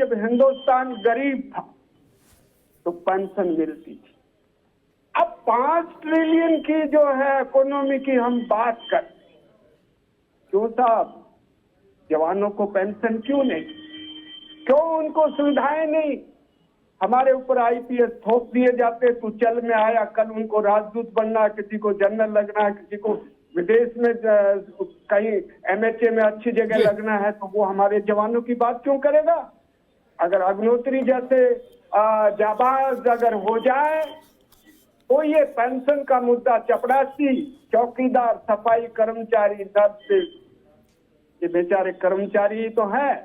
जब हिंदुस्तान गरीब था तो पेंशन मिलती थी। अब 5 ट्रिलियन की जो है इकोनॉमी की हम बात कर, क्यों साहब जवानों को पेंशन क्यों नहीं, क्यों उनको सुविधाएं नहीं? हमारे ऊपर आईपीएस थोप दिए जाते, तू चल में आया, कल उनको राजदूत बनना, किसी को जनरल लगना है, किसी को विदेश में कहीं एमएचए में अच्छी जगह लगना है, तो वो हमारे जवानों की बात क्यों करेगा? अगर अग्निहोत्री जैसे जाबाज अगर हो जाए तो ये पेंशन का मुद्दा, चपरासी, चौकीदार, सफाई कर्मचारी, नर्स, ये बेचारे कर्मचारी तो हैं,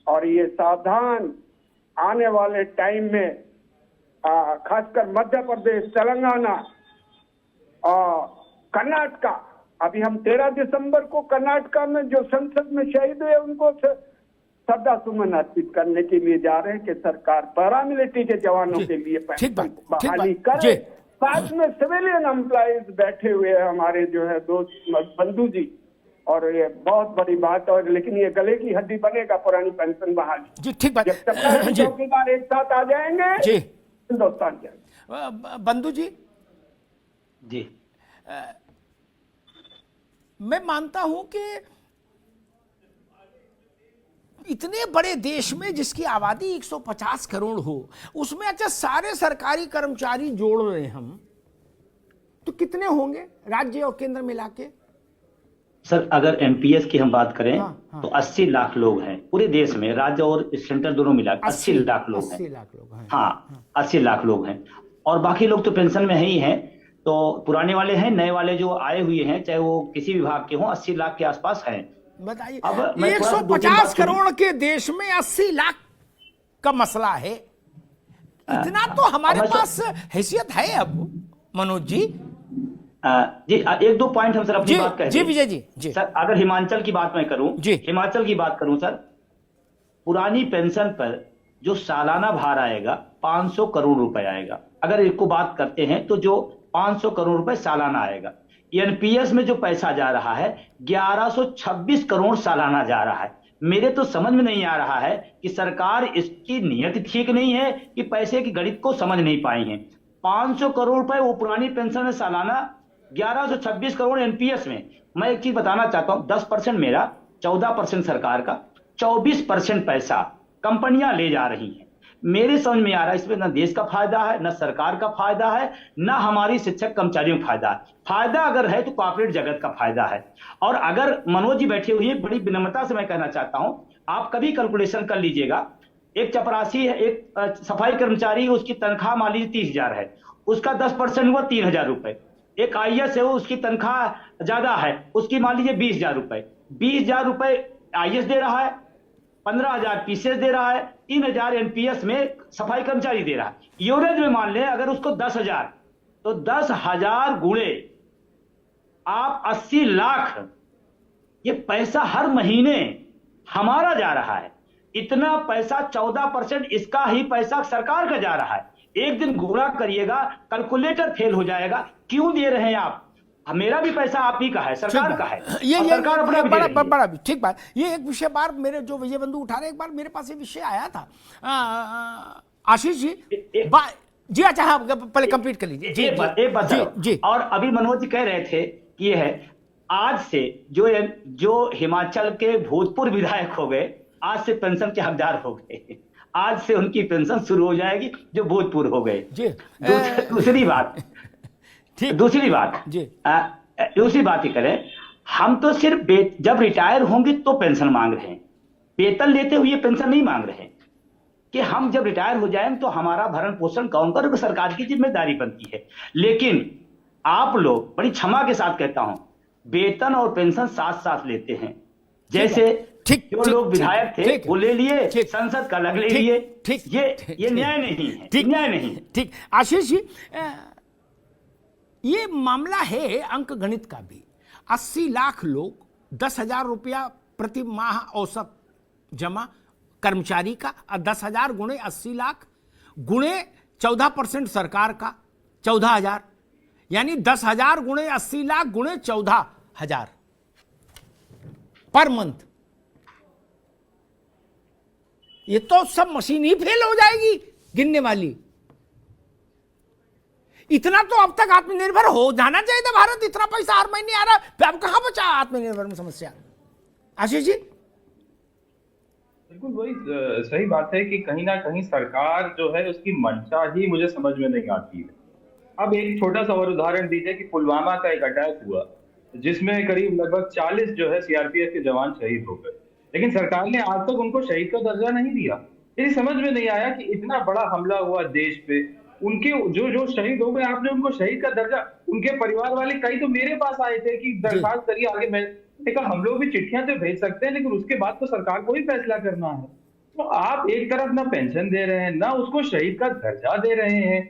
और ये सावधान आने वाले टाइम में खासकर मध्य प्रदेश, तेलंगाना और कर्नाटका, अभी हम 13 दिसंबर को कर्नाटका में जो संसद में शहीद हुए उनको श्रद्धा सुमन अर्पित करने के लिए जा रहे हैं कि सरकार पैरामिलिट्री के जवानों के लिए बहाली करे। साथ में सिविलियन एम्प्लॉइज बैठे हुए हैं हमारे जो है दोस्त बंधु जी, और ये बहुत बड़ी बात है, और लेकिन ये गले की हड्डी बनेगा पुरानी पेंशन बहाली जी। ठीक बात। जब चौकीदार एक साथ आ जाएंगे जी हिंदुस्तान जाएंगे। बंधु जी जी, मैं मानता हूं कि इतने बड़े देश में जिसकी आबादी 150 करोड़ हो, उसमें अच्छा सारे सरकारी कर्मचारी जोड़ रहे हम, तो कितने होंगे राज्य और केंद्र मिला के? सर अगर एमपीएस की हम बात करें तो 80 लाख लोग हैं पूरे देश में, राज्य और सेंट्रल दोनों मिला 80 लाख लोग हैं। 80 लाख लोग हैं। हाँ 80 लाख लोग हैं, और बाकी लोग तो पेंशन में ही हैं। तो पुराने वाले हैं, नए वाले जो आए हुए हैं, चाहे वो किसी विभाग के हों, 80 लाख के आसपास हैं। बताइए, 150 करोड़ के देश में 80 लाख का मसला है, इतना तो हमारे पास हैसियत है अब मनोज जी। जी एक दो पॉइंट हम सर अपनी बात कहें। जी विजय जी सर अगर हिमाचल की बात मैं करूं, हिमाचल की बात करूं सर, पुरानी पेंशन पर जो सालाना भार आएगा 500 करोड़ रुपए आएगा। अगर इसको बात करते हैं तो जो 500 करोड़ रुपए सालाना आएगा। एनपीएस में जो पैसा जा रहा है 1126 करोड़ सालाना जा रहा है। मेरे तो समझ में नहीं आ रहा है कि सरकार इसकी नीयत ठीक नहीं है कि पैसे की गणित को समझ नहीं पाई है। 500 करोड़ रुपए वो पुरानी पेंशन है सालाना, 1126 करोड़ एनपीएस में। मैं एक चीज बताना चाहता हूं, 10% मेरा, 14% सरकार का, 24% पैसा कंपनियां ले जा रही हैं। मेरे समझ में आ रहा है इसमें ना देश का फायदा है, ना सरकार का फायदा है, ना हमारी शिक्षक कर्मचारियों का फायदा है। फायदा अगर है तो कॉर्पोरेट जगत का फायदा है। और अगर मनोज जी बैठे हुए हैं, बड़ी विनम्रता से मैं कहना चाहता हूं, आप कभी कैलकुलेशन कर लीजिएगा, एक चपरासी है, एक सफाई कर्मचारी, उसकी तनख्वाह मान लीजिए 30,000 है, उसका 10% हुआ 3,000 रुपए। एक आईएएस है, उसकी तनख्वाह ज्यादा है, उसकी मान लीजिए 20,000 रुपए। 20,000 रुपए आईएएस दे रहा है, 15,000 पीसीएस दे रहा है, 3,000 एनपीएस में सफाई कर्मचारी दे रहा है। एवरेज में मान लें अगर उसको 10,000, तो 10,000 गुणे आप 80 लाख, ये पैसा हर महीने हमारा जा रहा है। इतना पैसा 14% इसका ही पैसा सरकार का जा रहा है। एक दिन गुणा करिएगा, कैलकुलेटर फेल हो जाएगा। क्यों दे रहे हैं आप? मेरा भी पैसा आप ही का है, सरकार का है। ये सरकार अपना बड़ा ठीक बात। ये एक विषय बार मेरे जो विजय बंधु उठा रहे, एक बार मेरे पास ये विषय आया था आशीष जी जी। अच्छा हाँ, पहले कंप्लीट कर लीजिए जी। एक बात जी। और अभी मनोज जी कह रहे थे कि ये है, आज से जो हिमाचल के भूतपूर्व विधायक हो गए, आज से पेंशन के हकदार हो गए। आज से उनकी पेंशन शुरू हो जाएगी जो भूतपूर्व हो गए जी। दूसरी बात ही करें, हम तो सिर्फ जब रिटायर होंगे तो पेंशन मांग रहे हैं, वेतन लेते हुए पेंशन नहीं मांग रहे हैं। कि हम जब रिटायर हो जाएं तो हमारा भरण पोषण कौन करे, सरकार की जिम्मेदारी बनती है। लेकिन आप लोग, बड़ी क्षमा के साथ कहता हूं, वेतन और पेंशन साथ साथ लेते हैं। जैसे जो लोग विधायक थे वो ले लिए, संसद का अलग ले लिए। ये न्याय नहीं है, न्याय नहीं। ठीक आशीष जी, ये मामला है अंक गणित का भी। 80 लाख लोग, 10,000 रुपया प्रति माह औसत जमा कर्मचारी का, 10,000 गुणे 80 लाख गुणे 14% सरकार का 14,000, यानी 10,000 गुणे 80 लाख गुणे 14,000 पर मंथ। ये तो सब मशीन ही फेल हो जाएगी गिनने वाली। इतना तो अब तक आत्मनिर्भर हो जाना चाहिए था भारत। इतना पैसा हर महीने आ रहा, अब कहां बचा आत्मनिर्भर में समस्या? आशीष जी। बिल्कुल वही सही बात है कि कहीं ना कहीं सरकार जो है उसकी मंशा ही मुझे समझ में नहीं आती है। अब एक छोटा सा और उदाहरण दीजिए कि पुलवामा का एक अटैक हुआ जिसमें करीब लगभग 40 जो है सीआरपीएफ के जवान शहीद हो गए, लेकिन सरकार ने आज तक उनको शहीद का दर्जा नहीं दिया। ये समझ में नहीं आया कि इतना बड़ा हमला हुआ देश पे, उनके जो शहीद हो गए आपने उनको शहीद का दर्जा, उनके परिवार वाले कई तो मेरे पास आए थे कि दरखास्त करिए आगे। मैंने कहा हम लोग भी चिट्ठियां तो भेज सकते हैं, लेकिन उसके बाद तो सरकार को ही फैसला करना है। तो आप एक तरफ ना पेंशन दे रहे हैं, ना उसको शहीद का दर्जा दे रहे हैं,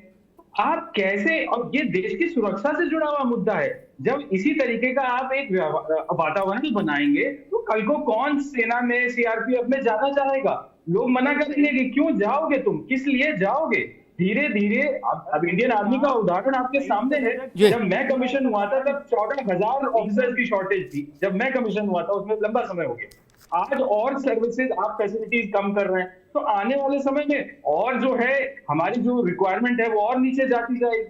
आप कैसे? और ये देश की सुरक्षा से जुड़ा हुआ मुद्दा है। जब इसी तरीके का आप एक वातावरण बनाएंगे तो कल को कौन सेना में, सीआरपीएफ में जाना चाहेगा? लोग मना करेंगे कि क्यों जाओगे तुम, किस लिए जाओगे? धीरे धीरे अब इंडियन आर्मी का उदाहरण आपके सामने है। जब मैं कमीशन हुआ था तब 14,000 ऑफिसर्स की शॉर्टेज थी। जब मैं कमीशन हुआ था उसमें लंबा समय हो गया। आज और सर्विसेज आप फैसिलिटीज कम कर रहे हैं, तो आने वाले समय में और जो है हमारी जो रिक्वायरमेंट है वो और नीचे जाती जाएगी।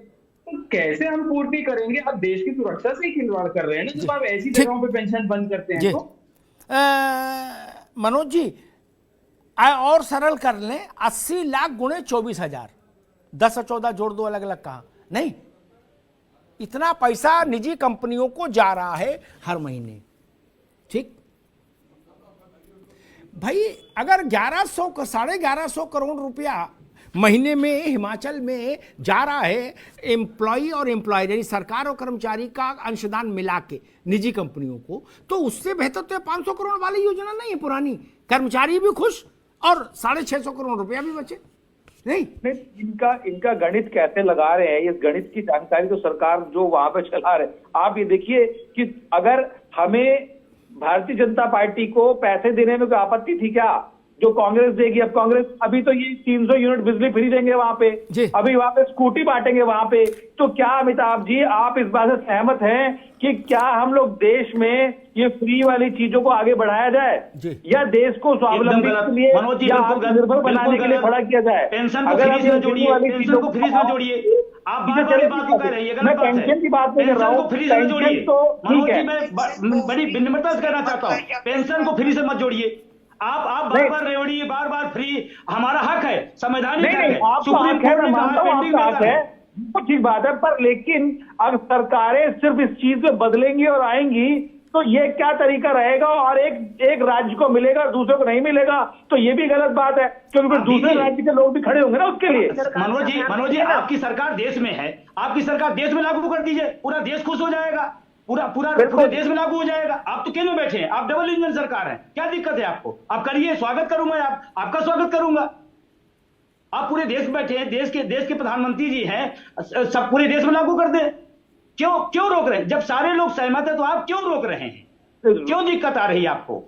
तो कैसे हम पूर्ति करेंगे? आप देश की सुरक्षा से ही खिलवाड़ कर रहे हैं ना, जब आप ऐसी जगहों पे पेंशन बंद करते हैं। तो मनोज जी और सरल कर लें, 80 लाख गुणे 24,000, 10 और 14 जोड़ दो, अलग अलग कहा नहीं। इतना पैसा निजी कंपनियों को जा रहा है हर महीने। ठीक भाई, अगर 1100 का 1150 करोड़ रुपया महीने में हिमाचल में जा रहा है एम्प्लॉई और एम्प्लॉयर यानी सरकार और कर्मचारी का अंशदान मिला के निजी कंपनियों को, तो उससे बेहतर तो 500 करोड़ वाली योजना नहीं है पुरानी। कर्मचारी भी खुश और 650 करोड़ रुपया भी बचे। नहीं, इनका गणित कैसे लगा रहे हैं, इस गणित की जानकारी तो सरकार जो वहां पे चला रहे। आप ये देखिए कि अगर हमें भारतीय जनता पार्टी को पैसे देने में कोई आपत्ति थी क्या जो कांग्रेस देगी? अब कांग्रेस अभी तो ये 300 यूनिट बिजली फ्री देंगे वहां पे, अभी वहां पे स्कूटी बांटेंगे वहां पे। तो क्या अमिताभ जी आप इस बात से सहमत हैं कि क्या हम लोग देश में ये फ्री वाली चीजों को आगे बढ़ाया जाए या देश को स्वावलंबी के लिए या आत्मनिर्भर बनाने के लिए खड़ा किया जाए? अगर आप पेंशन को फ्री से जोड़िए। आप बात को कह रही है, मैं पेंशन की बात नहीं कर रहा हूँ, पेंशन तो ठीक है। मैं बड़ी विनम्रता से कहना चाहता हूँ, पेंशन को फ्री से मत जोड़िए। आप बार बार रेवड़िए, बार बार फ्री, हमारा हक है, संवैधानिक हक है, सुप्रीम कोर्ट ने कहा है, वो ठीक बात है। पर लेकिन अगर सरकारें सिर्फ इस चीज में बदलेंगी और आएंगी तो ये क्या तरीका रहेगा? और एक राज्य को मिलेगा और दूसरे को नहीं मिलेगा, तो ये भी गलत बात है, क्योंकि फिर दूसरे राज्य के लोग भी खड़े होंगे ना उसके लिए। मनोज जी आपकी सरकार देश में है, आपकी सरकार देश में लागू कर दीजिए, पूरा देश खुश हो जाएगा, पूरे देश में लागू हो जाएगा। आप तो केंद्र में बैठे हैं, आप डबल इंजन सरकार है, क्या दिक्कत है आपको? आप करिए, स्वागत करूंगा, आपका स्वागत करूंगा। आप पूरे देश में बैठे हैं, देश के प्रधानमंत्री जी हैं, सब पूरे देश में लागू कर दें। क्यों रोक रहे हैं? जब सारे लोग सहमत है तो आप क्यों रोक रहे हैं? क्यों दिक्कत आ रही है आपको?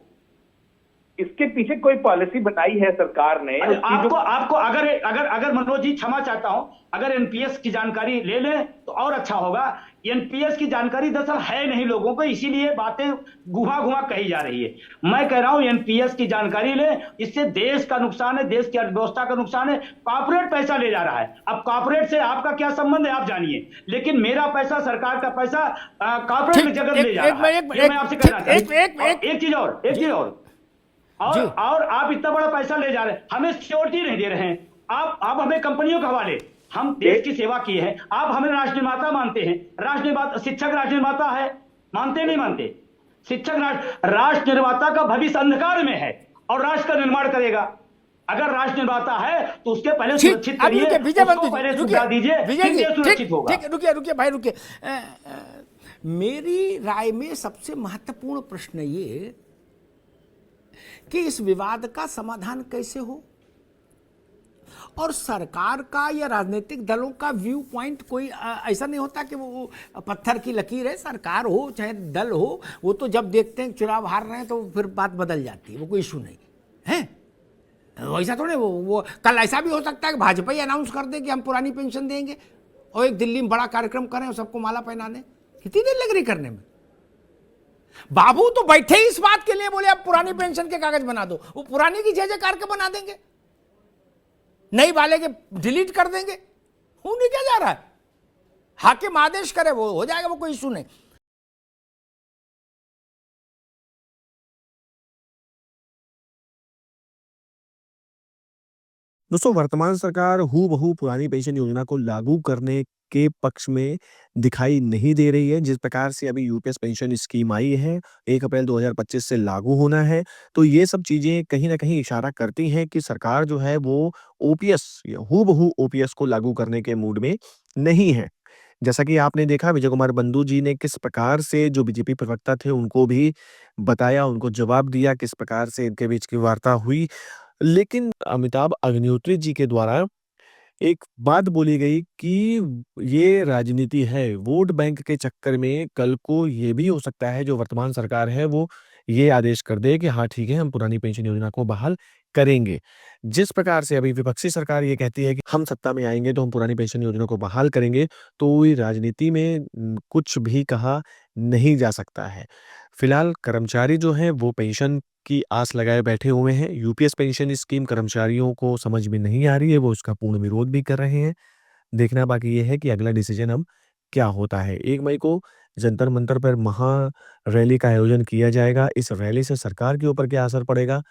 इसके पीछे कोई पॉलिसी बनाई है सरकार ने? आपको अगर मनोज जी क्षमा चाहता हूं, अगर एनपीएस की जानकारी ले लें तो और अच्छा होगा। एनपीएस की जानकारी दरअसल है नहीं लोगों को, इसीलिए बातें घुमा कही जा रही है। मैं कह रहा हूं एनपीएस की जानकारी लें, इससे देश का नुकसान है, देश की अर्थव्यवस्था का नुकसान है। कॉर्पोरेट पैसा ले जा रहा है, अब कॉर्पोरेट से आपका क्या संबंध है आप जानिए, लेकिन मेरा पैसा, सरकार का पैसा कॉर्पोरेट में जगत ले जा रहा है। मैं आपसे कहना चाहता हूं एक चीज और और आप इतना बड़ा पैसा ले जा रहे हैं, हमें सिक्योरिटी नहीं दे रहे हैं। आप हमें कंपनियों के हवाले, हम देश की सेवा की है, आप हमें राष्ट्र निर्माता मानते हैं। शिक्षक राष्ट्र निर्माता है, मानते नहीं मानते? शिक्षक राष्ट्र निर्माता का भविष्य अंधकार में है और राष्ट्र का निर्माण करेगा। अगर राष्ट्र निर्माता है तो उसके पहले सुरक्षित करिए, उसको पहले सुविधा दीजिए, फिर देश सुरक्षित होगा। रुकिए भाई, रुकिए। मेरी राय में सबसे महत्वपूर्ण प्रश्न ये कि इस विवाद का समाधान कैसे हो, और सरकार का या राजनीतिक दलों का व्यू पॉइंट कोई ऐसा नहीं होता कि वो पत्थर की लकीर है। सरकार हो चाहे दल हो, वो तो जब देखते हैं चुनाव हार रहे हैं तो फिर बात बदल जाती है, वो कोई इशू नहीं है। वैसा थोड़े वो कल ऐसा भी हो सकता है कि भाजपा ही अनाउंस कर दे कि हम पुरानी पेंशन देंगे और एक दिल्ली में बड़ा कार्यक्रम करें और सबको माला पहना दें। कितनी देर लग रही करने में? बाबू तो बैठे ही इस बात के लिए, बोले अब पुरानी पेंशन के कागज बना दो, वो पुरानी की जय जयकार के बना देंगे। नहीं वाले के डिलीट कर देंगे, होने क्या जा रहा है? हाकिम आदेश करे वो हो जाएगा, वो कोई इशू नहीं। दोस्तों, वर्तमान सरकार हूबहू पुरानी पेंशन योजना को लागू करने के पक्ष में दिखाई नहीं दे रही है। जिस प्रकार से अभी यूपीएस पेंशन स्कीम आई है, 1 अप्रैल 2025 से लागू होना है, तो ये सब चीज़ें कहीं न कहीं इशारा करती हैं कि सरकार जो है वो ओपीएस या हूबहू ओपीएस को लागू करने के मूड में नहीं है। जैसा कि आपने देखा, विजय कुमार बंधु जी ने किस प्रकार से जो बीजेपी प्रवक्ता थे उनको भी बताया, उनको जवाब दिया, किस प्रकार से इनके बीच की वार्ता हुई। लेकिन अमिताभ अग्निहोत्री जी के द्वारा एक बात बोली गई कि ये राजनीति है, वोट बैंक के चक्कर में कल को ये भी हो सकता है जो वर्तमान सरकार है वो ये आदेश कर दे कि हाँ ठीक है, हम पुरानी पेंशन योजना को बहाल करेंगे। जिस प्रकार से अभी विपक्षी सरकार ये कहती है कि हम सत्ता में आएँगे तो हम पुरानी पेंशन योजना को बहाल करेंगे, तो ये राजनीति में कुछ भी कहा नहीं जा सकता है। फिलहाल कर्मचारी जो हैं वो पेंशन की आस लगाए बैठे हुए हैं। यूपीएस पेंशन स्कीम कर्मचारियों को समझ में नहीं आ रही है, वो इसका पूर्ण विरोध भी कर रहे हैं। देखना बाकी ये है कि अगला डिसीजन अब क्या होता है। 1 मई को जंतर मंतर पर महा रैली का आयोजन किया जाएगा। इस रैली से सरकार के ऊपर क्या असर पड़ेगा,